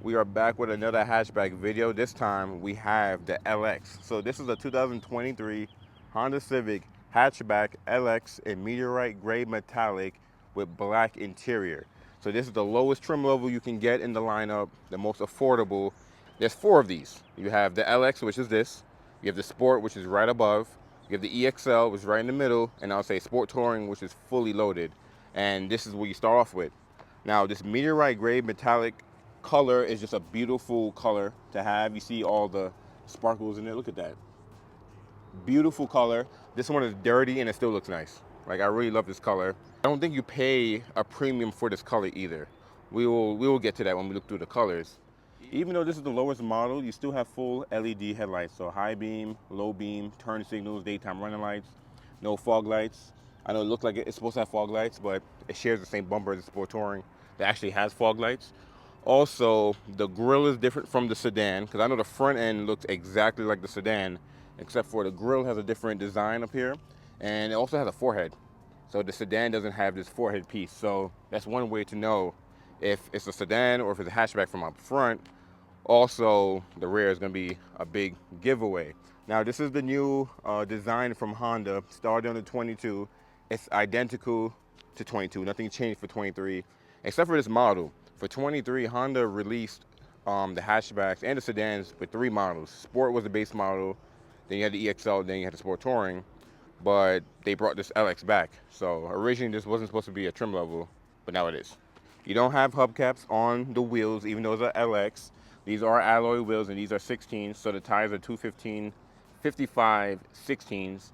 We are back with another hatchback video. This time we have the LX. So this is a 2023 Honda Civic Hatchback LX in Meteorite gray metallic with black interior. So this is the lowest trim level you can get in the lineup, the most affordable. There's four of these. You have the LX, which is this. You have the Sport, which is right above. You have the EXL, which is right in the middle. And I'll say Sport Touring, which is fully loaded. And this is what you start off with. Now, this Meteorite gray metallic color is just a beautiful color to have. You see all the sparkles in it. Look at that. Beautiful color. This one is dirty and it still looks nice. Like, I really love this color. I don't think you pay a premium for this color either. We will get to that when we look through the colors. Even though this is the lowest model, you still have full LED headlights. So high beam, low beam, turn signals, daytime running lights, no fog lights. I know it looks like it's supposed to have fog lights, but it shares the same bumper as the Sport Touring that actually has fog lights. Also, the grille is different from the sedan, because I know the front end looks exactly like the sedan, except for the grille has a different design up here, and it also has a forehead. So the sedan doesn't have this forehead piece. So that's one way to know if it's a sedan or if it's a hatchback from up front. Also, the rear is going to be a big giveaway. Now, this is the new design from Honda, started on the 22. It's identical to 22. Nothing changed for 23, except for this model. For 23, Honda released the hatchbacks and the sedans with three models. Sport was the base model, then you had the EXL, then you had the Sport Touring, but they brought this LX back. So originally this wasn't supposed to be a trim level, but now it is. You don't have hubcaps on the wheels, even though it's an LX. These are alloy wheels and these are 16s, so the tires are 215, 55, 16s.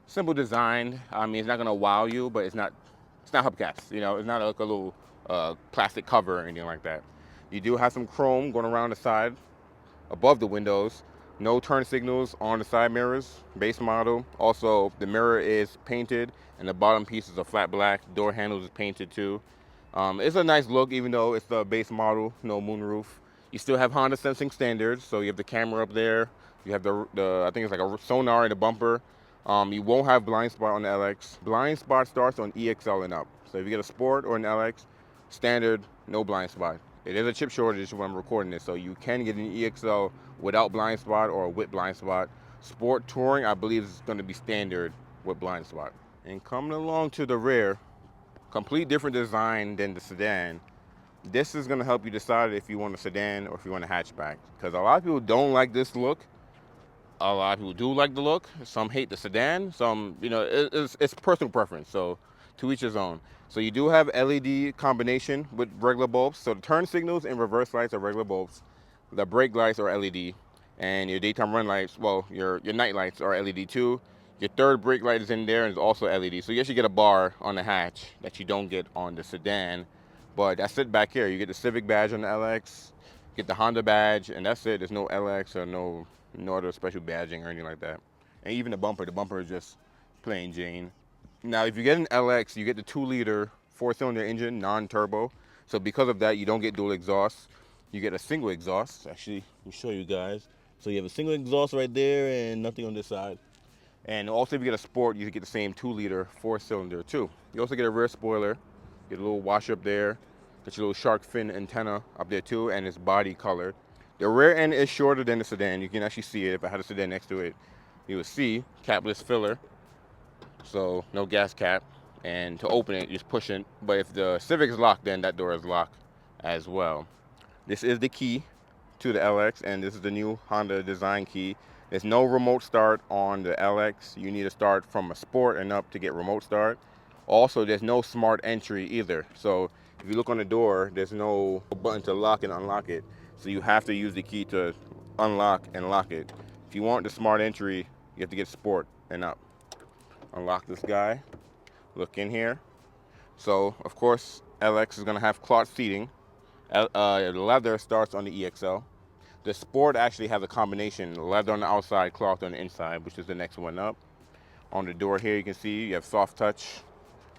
Simple design. I mean, it's not gonna wow you, but it's not hubcaps. You know, it's not like a little plastic cover or anything like that. You do have some chrome going around the side, above the windows. No turn signals on the side mirrors, base model. Also, the mirror is painted and the bottom piece is a flat black. Door handles is painted too. It's a nice look, even though it's the base model, no moonroof. You still have Honda sensing standards, so you have the camera up there. You have the I think it's like a sonar in the bumper. You won't have blind spot on the LX. Blind spot starts on EXL and up. So if you get a Sport or an LX, standard, no blind spot. It is a chip shortage when I'm recording this, so you can get an EXL without blind spot or with blind spot. Sport Touring, I believe, is going to be standard with blind spot. And coming along to the rear, complete different design than the sedan. This is going to help you decide if you want a sedan or if you want a hatchback, because a lot of people don't like this look. A lot of people do like the look. Some hate the sedan. Some, you know, it's personal preference. So to each his own. So you do have LED combination with regular bulbs. So the turn signals and reverse lights are regular bulbs. The brake lights are LED, and your daytime run lights, well, your night lights are LED too. Your third brake light is in there and it's also LED. So you actually get a bar on the hatch that you don't get on the sedan. But that's it back here. You get the Civic badge on the LX, get the Honda badge, and that's it. There's no LX or no other special badging or anything like that. And even the bumper is just plain Jane. Now, if you get an LX, you get the 2-liter 4-cylinder engine, non-turbo. So because of that, you don't get dual exhaust. You get a single exhaust. Actually, let me show you guys. So you have a single exhaust right there and nothing on this side. And also, if you get a Sport, you get the same 2-liter 4-cylinder too. You also get a rear spoiler, get a little washer up there, get your little shark fin antenna up there too, and it's body colored. The rear end is shorter than the sedan. You can actually see it. If I had a sedan next to it, you would see capless filler. So no gas cap. And to open it, you just push it. But if the Civic is locked, then that door is locked as well. This is the key to the LX, and this is the new Honda design key. There's no remote start on the LX. You need to start from a Sport and up to get remote start. Also, there's no smart entry either. So if you look on the door, there's no button to lock and unlock it. So you have to use the key to unlock and lock it. If you want the smart entry, you have to get Sport and up. Unlock this guy. Look in here. So, of course, LX is going to have cloth seating. Leather starts on the EXL. The Sport actually has a combination, leather on the outside, cloth on the inside, which is the next one up. On the door here, you can see you have soft touch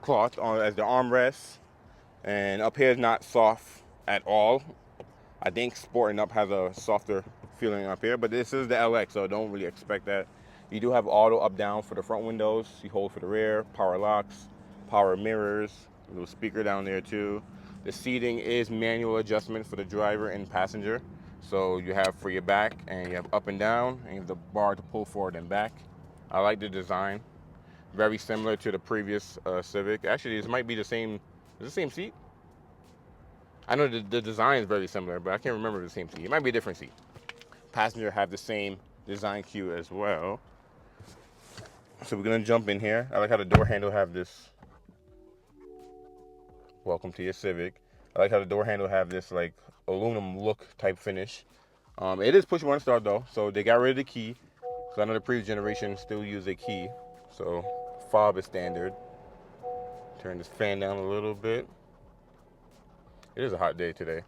cloth as the armrest. And up here is not soft at all. I think Sport and up has a softer feeling up here, but this is the LX, so don't really expect that. You do have auto up down for the front windows. You hold for the rear, power locks, power mirrors, a little speaker down there too. The seating is manual adjustment for the driver and passenger. So you have for your back, and you have up and down, and you have the bar to pull forward and back. I like the design. Very similar to the previous Civic. Actually, this might be the same. Is it the same seat? I know the design is very similar, but I can't remember the same seat. It might be a different seat. Passenger have the same design cue as well. So we're gonna jump in here. I like how the door handle have this. Welcome to your Civic. I like how the door handle have this like aluminum look type finish. It is push one start though, so they got rid of the key. So I know the previous generation still use a key. So fob is standard. Turn this fan down a little bit. It is a hot day today.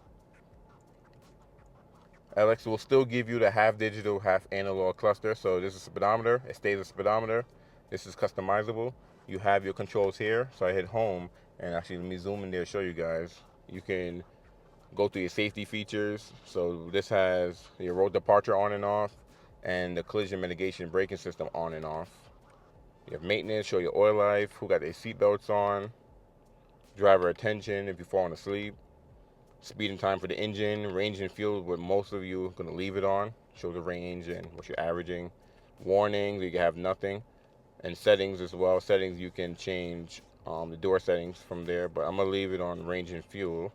LX will still give you the half digital, half analog cluster. So this is a speedometer. It stays a speedometer. This is customizable. You have your controls here. So I hit home, and actually let me zoom in there to show you guys. You can go through your safety features. So this has your road departure on and off, and the collision mitigation braking system on and off. You have maintenance, show your oil life, who got their seatbelts on, driver attention if you're falling asleep, speed and time for the engine, range and fuel, what most of you are going to leave it on, show the range and what you're averaging. Warnings, you can have nothing. And settings as well. Settings, you can change the door settings from there, but I'm going to leave it on range and fuel.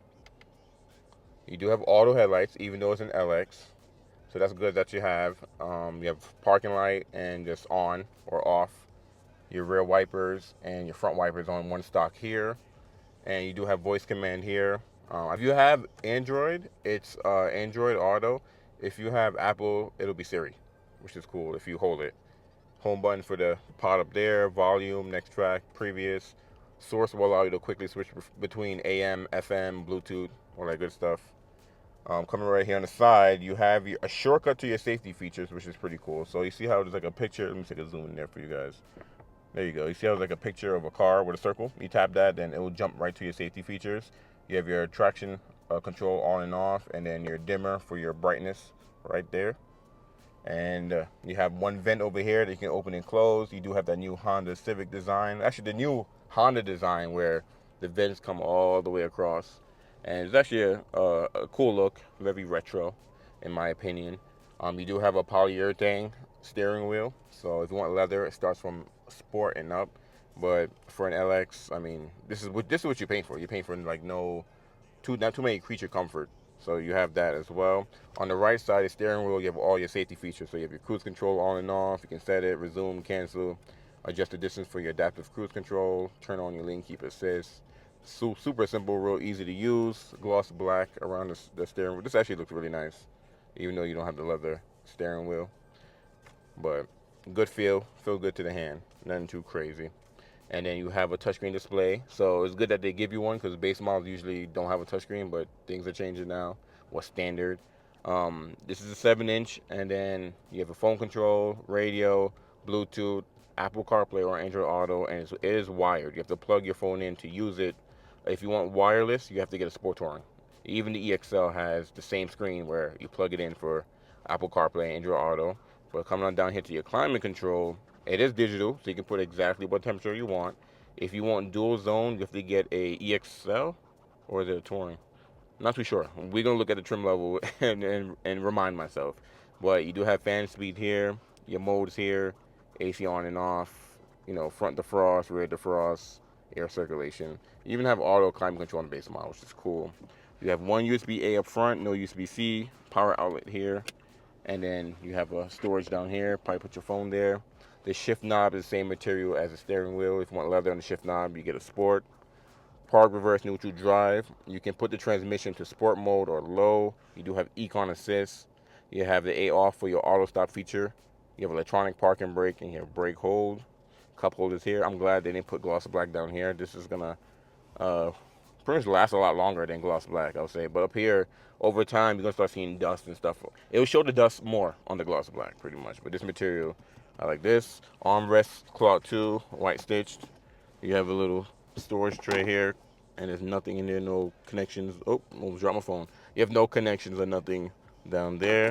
You do have auto headlights, even though it's an LX. So that's good that you have. You have parking light and just on or off. Your rear wipers and your front wipers on one stock here. And you do have voice command here. If you have Android, it's Android Auto. If you have Apple, it'll be Siri, which is cool if you hold it. Home button for the pod up there, volume, next track, previous. Source will allow you to quickly switch between AM, FM, Bluetooth, all that good stuff. Coming right here on the side, you have a shortcut to your safety features, which is pretty cool. So you see how there's like a picture. Let me take a zoom in there for you guys. There you go. You see how there's like a picture of a car with a circle? You tap that, then it will jump right to your safety features. You have your traction control on and off, and then your dimmer for your brightness right there. And you have one vent over here that you can open and close. You do have that new Honda Civic design. Actually, the new Honda design where the vents come all the way across. And it's actually a cool look, very retro, in my opinion. You do have a polyurethane steering wheel. So if you want leather, it starts from sport and up. But for an LX, I mean, this is what you're paying for. You're paying for like not too many creature comfort. So you have that as well. On the right side, the steering wheel, you have all your safety features. So you have your cruise control on and off. You can set it, resume, cancel, adjust the distance for your adaptive cruise control, turn on your lane keep assist. Super simple, real easy to use. Gloss black around the steering wheel. This actually looks really nice, even though you don't have the leather steering wheel. But good feel good to the hand. Nothing too crazy. And then you have a touchscreen display. So it's good that they give you one because base models usually don't have a touchscreen, but things are changing now. What's standard? This is a 7-inch, and then you have a phone control, radio, Bluetooth, Apple CarPlay or Android Auto, and it is wired. You have to plug your phone in to use it. If you want wireless, you have to get a Sport Touring. Even the EXL has the same screen where you plug it in for Apple CarPlay, Android Auto. But coming on down here to your climate control, it is digital, so you can put exactly what temperature you want. If you want dual zone, you have to get a EXL, or is it a Touring? Not too sure. We're gonna look at the trim level and remind myself. But you do have fan speed here, your modes here, AC on and off, front defrost, rear defrost, air circulation. You even have auto climate control on the base model, which is cool. You have one USB-A up front, no USB-C, power outlet here, and then you have a storage down here. Probably put your phone there. The shift knob is the same material as the steering wheel. If you want leather on the shift knob, you get a sport. Park, reverse, neutral, drive. You can put the transmission to sport mode or low. You do have Econ Assist. You have the A off for your auto stop feature. You have electronic park and brake, and you have brake hold. Cup holders here. I'm glad they didn't put gloss black down here. This is gonna pretty much last a lot longer than gloss black, I would say. But up here, over time, you're gonna start seeing dust and stuff. It will show the dust more on the gloss black, pretty much. But this material, I like this. Armrest, cloth 2, white stitched. You have a little storage tray here, and there's nothing in there, no connections. Oh, almost dropped my phone. You have no connections or nothing down there.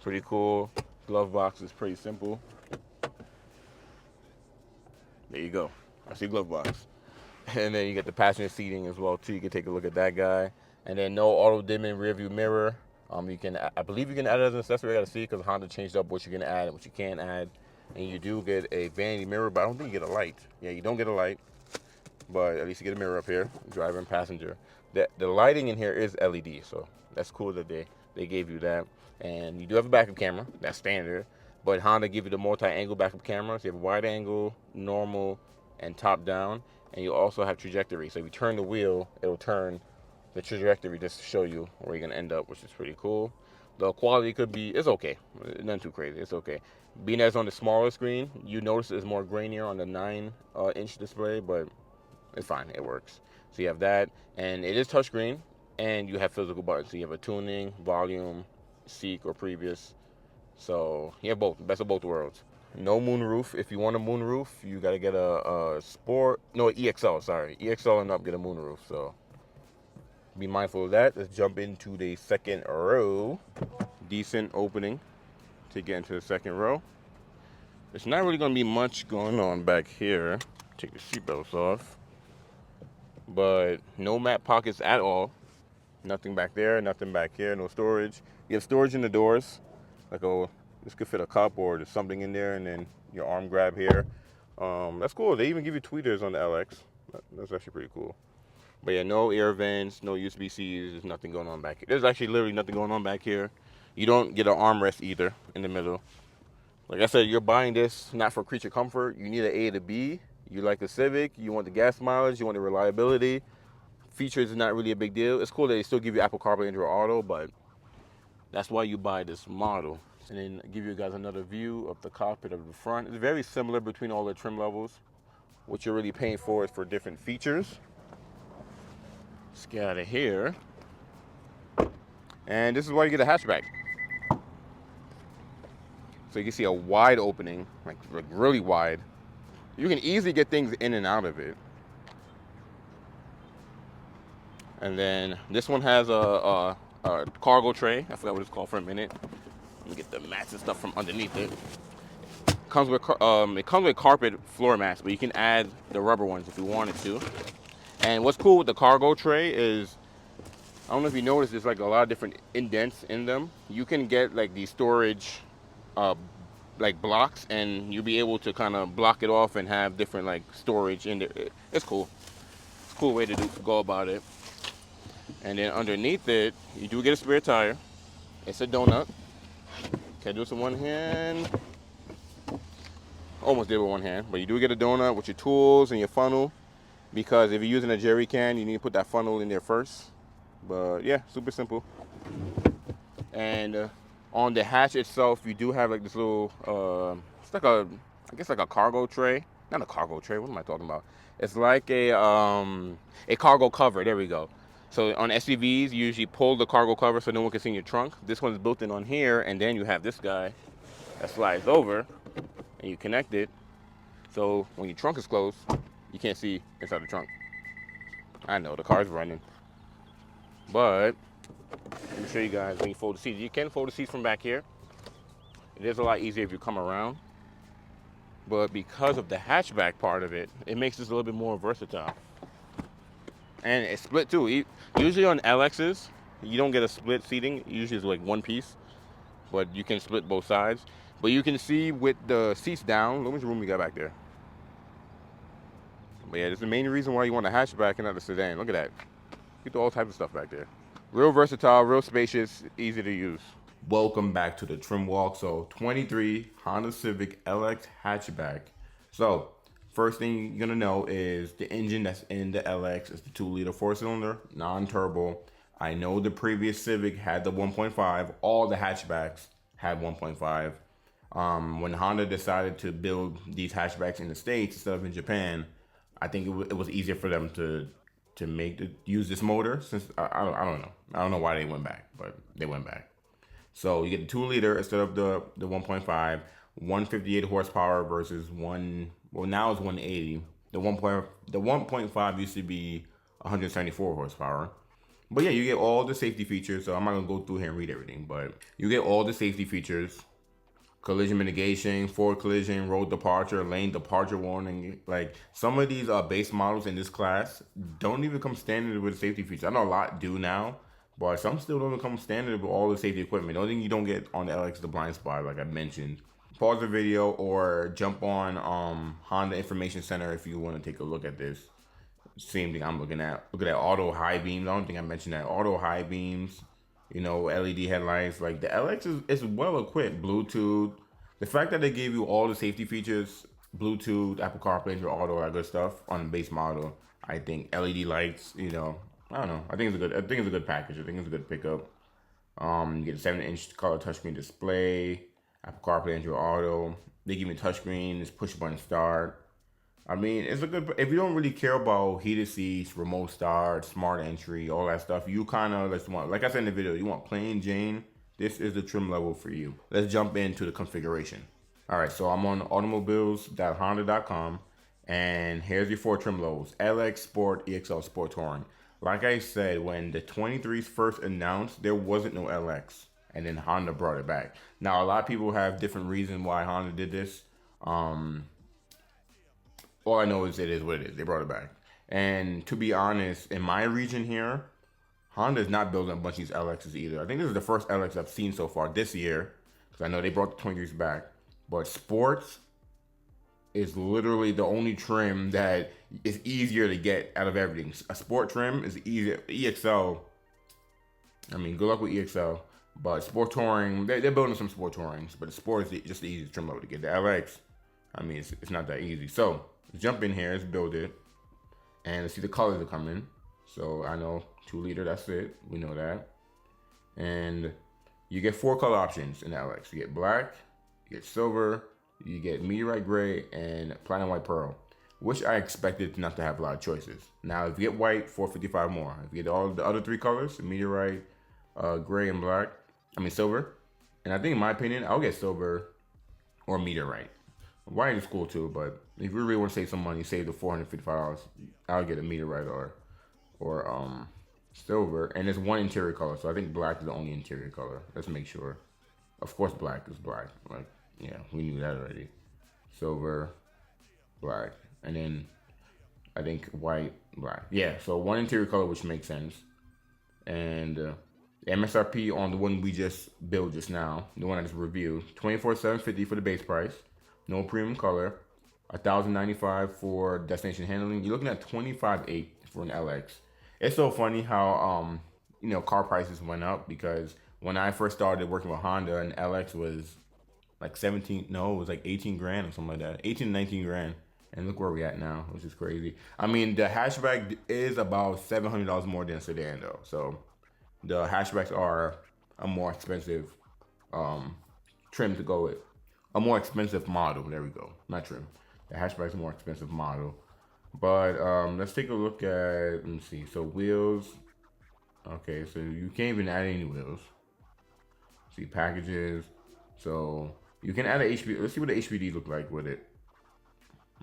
Pretty cool. Glove box is pretty simple. There you go. I see glove box. And then you get the passenger seating as well too. You can take a look at that guy. And then no auto dimming rear view mirror. You can, I believe you can add it as an accessory. I gotta see because Honda changed up what you can add and what you can't add. And you do get a vanity mirror, but I don't think you get a light. Yeah, you don't get a light, but at least you get a mirror up here, driver and passenger. The lighting in here is LED, so that's cool that they gave you that. And you do have a backup camera, that's standard. But Honda give you the multi-angle backup camera. So you have wide angle, normal, and top down. And you also have trajectory. So if you turn the wheel, it'll turn the trajectory just to show you where you're gonna end up, which is pretty cool. The quality could be, it's okay. Nothing too crazy, it's okay. Being as on the smaller screen, you notice it's more grainier on the 9-inch display, but it's fine, it works. So you have that, and it is touchscreen, and you have physical buttons. So you have a tuning, volume, seek, or previous. So you have both, best of both worlds. No moonroof. If you want a moonroof, you gotta get a Sport, no, EXL, sorry. EXL and up, get a moonroof, so be mindful of that. Let's jump into the second row. Decent opening to get into the second row. There's not really gonna be much going on back here. Take the seatbelts off. But no map pockets at all. Nothing back there, nothing back here, no storage. You have storage in the doors. Like, oh, this could fit a cup or there's something in there, and then your arm grab here. That's cool. They even give you tweeters on the LX. That's actually pretty cool. But yeah, no air vents, no USB-Cs, there's nothing going on back here. There's actually literally nothing going on back here. You don't get an armrest either in the middle. Like I said, you're buying this not for creature comfort. You need an A to B. You like the Civic, you want the gas mileage, you want the reliability. Features is not really a big deal. It's cool that they still give you Apple CarPlay Android Auto, but that's why you buy this model. And then give you guys another view of the cockpit of the front. It's very similar between all the trim levels. What you're really paying for is for different features. Let's get out of here. And this is why you get a hatchback. So you can see a wide opening, like really wide. You can easily get things in and out of it. And then this one has a cargo tray. I forgot what it's called for a minute. Let me get the mats and stuff from underneath it. It comes with carpet floor mats, but you can add the rubber ones if you wanted to. And what's cool with the cargo tray is, I don't know if you noticed, there's like a lot of different indents in them. You can get like these storage like blocks, and you'll be able to kind of block it off and have different like storage in there. It's cool. It's a cool way to go about it. And then underneath it, you do get a spare tire. It's a donut. Can I do this with one hand? Almost did with one hand, but you do get a donut with your tools and your funnel, because if you're using a jerry can, you need to put that funnel in there first. But yeah, super simple. And on the hatch itself, you do have like this little, it's like I guess like a cargo tray. Not a cargo tray, what am I talking about? It's like a cargo cover, there we go. So on SUVs, you usually pull the cargo cover so no one can see in your trunk. This one's built in on here, and then you have this guy that slides over, and you connect it. So when your trunk is closed, you can't see inside the trunk. I know, the car's running. But let me show you guys when you fold the seats. You can fold the seats from back here. It is a lot easier if you come around. But because of the hatchback part of it, it makes this a little bit more versatile. And it's split too. Usually on LXs, you don't get a split seating. Usually it's like one piece, but you can split both sides. But you can see with the seats down, look how much room we got back there. But yeah, that's the main reason why you want a hatchback and not a sedan. Look at that. Get all types of stuff back there. Real versatile, real spacious, easy to use. Welcome back to the trim walk. So 23 Honda Civic LX hatchback. So first thing you're gonna know is the engine that's in the LX is the 2-liter 4-cylinder, non-turbo. I know the previous Civic had the 1.5. All the hatchbacks had 1.5. When Honda decided to build these hatchbacks in the States instead of in Japan, I think it was easier for them to use this motor. Since I don't know. I don't know why they went back, but they went back. So you get the 2-liter instead of the 1.5, 158 horsepower versus now it's 180. The 1.5 used to be 174 horsepower. But yeah, you get all the safety features. So I'm not gonna go through here and read everything, but you get all the safety features. collision mitigation, forward collision, road departure, lane departure warning. Like some of these base models in this class don't even come standard with safety features. I know a lot do now, but some still don't come standard with all the safety equipment. The only thing you don't get on the LX is the blind spot, like I mentioned. Pause the video or jump on Honda Information Center if you want to take a look at this. Same thing I'm looking at. Look at that auto high beams. I don't think I mentioned that. Auto high beams, you know, LED headlights. Like the LX is well equipped. Bluetooth. The fact that they gave you all the safety features, Bluetooth, Apple CarPlay, Android Auto, that good stuff on the base model. I think LED lights, you know, I don't know. I think it's a good package. I think it's a good pickup. You get a 7-inch color touchscreen display, Apple CarPlay, Android Auto. They give me a touchscreen, it's push button start. I mean, it's a good, if you don't really care about heated seats, remote start, smart entry, all that stuff, you kind of just want, like I said in the video, you want plain Jane, this is the trim level for you. Let's jump into the configuration. All right, so I'm on automobiles.honda.com, and here's your 4 trim levels: LX, Sport, EXL, Sport, Touring. Like I said, when the 23s first announced, there wasn't no LX, and then Honda brought it back. Now, a lot of people have different reasons why Honda did this. All I know is it is what it is. They brought it back. And to be honest, in my region here, Honda is not building a bunch of these LXs either. I think this is the first LX I've seen so far this year, because I know they brought the 23s back. But Sports is literally the only trim that is easier to get out of everything. A Sport trim is easier. EXL, I mean, good luck with EXL. But Sport Touring, they're building some Sport Tourings, but the Sport is just the easiest trim level to get. The LX, I mean, it's not that easy. So, let's jump in here, let's build it, and let's see the colors that come in. So, I know 2 liter, that's it. We know that. And you get 4 color options in the LX. You get black, you get silver, you get meteorite gray, and platinum white pearl, which I expected not to have a lot of choices. Now, if you get white, $455 more. If you get all the other 3 colors, meteorite, gray, and black, silver. And I think, in my opinion, I'll get silver or meteorite. White is cool too, but if you really want to save some money, save the $455, I'll get a meteorite or silver. And there's 1 interior color, so I think black is the only interior color. Let's make sure. Of course, black is black. Like, yeah, we knew that already. Silver, black, and then I think white, black. Yeah, so 1 interior color, which makes sense. And the MSRP on the one we just built just now, the one I just reviewed, $24,750 for the base price. No premium color, $1,095 for destination handling. You're looking at $25,800 for an LX. It's so funny how car prices went up, because when I first started working with Honda, an LX was like 17, no, it was like 18 grand or something like that, 18 to 19 grand. And look where we're at now, which is crazy. I mean, the hatchback is about $700 more than a sedan though. So the hatchbacks are a more expensive trim to go with. A more expensive model, there we go, not trim. The hatchback's a more expensive model. But let's take a look at, let me see, so wheels. Okay, so you can't even add any wheels. See, packages. So you can add an HPD. Let's see what the HPD look like with it.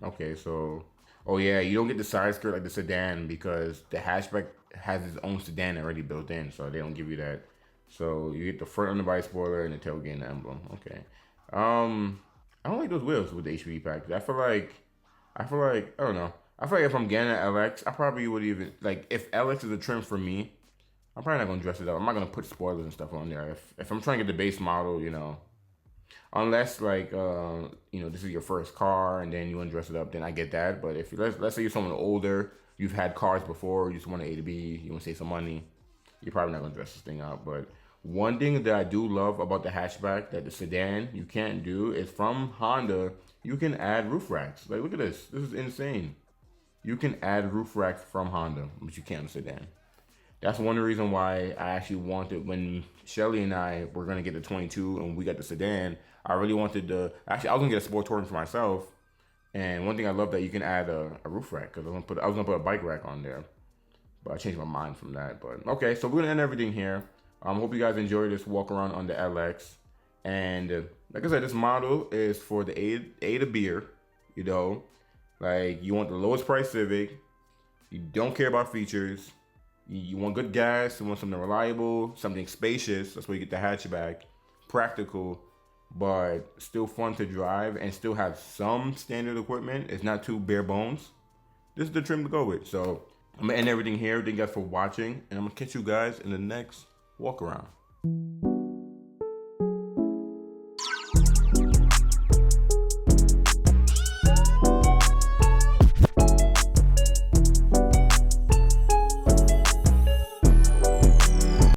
Okay, so, oh yeah, you don't get the side skirt like the sedan, because the hatchback has its own sedan already built in, so they don't give you that. So you get the front underbody spoiler and the tailgate and the emblem. Okay. I don't like those wheels with the HPD package. I feel like, I don't know. I feel like if I'm getting an LX, I probably would even, like, if LX is a trim for me, I'm probably not going to dress it up. I'm not going to put spoilers and stuff on there. If I'm trying to get the base model, unless, like, this is your first car and then you want to dress it up, then I get that. But if, let's say you're someone older, you've had cars before, you just want an A to B, you want to save some money, you're probably not going to dress this thing up. But one thing that I do love about the hatchback that the sedan you can't do is, from Honda, you can add roof racks. Like, look at this. This is insane. You can add roof racks from Honda, but you can't in the sedan. That's one of the reasons why I actually wanted, when Shelly and I were going to get the 22 and we got the sedan, I really wanted actually, I was going to get a Sport Touring for myself. And one thing I love that you can add a roof rack, because I was going to put a bike rack on there. But I changed my mind from that. But okay, so we're going to end everything here. Hope you guys enjoyed this walk around on the LX. And like I said, this model is for the A to beer, Like, you want the lowest price Civic. You don't care about features. You want good gas. You want something reliable, something spacious. That's where you get the hatchback. Practical. but still fun to drive and still have some standard equipment. It's not too bare bones. This is the trim to go with. So I'm gonna end everything here. Thank you guys for watching, and I'm gonna catch you guys in the next walk around.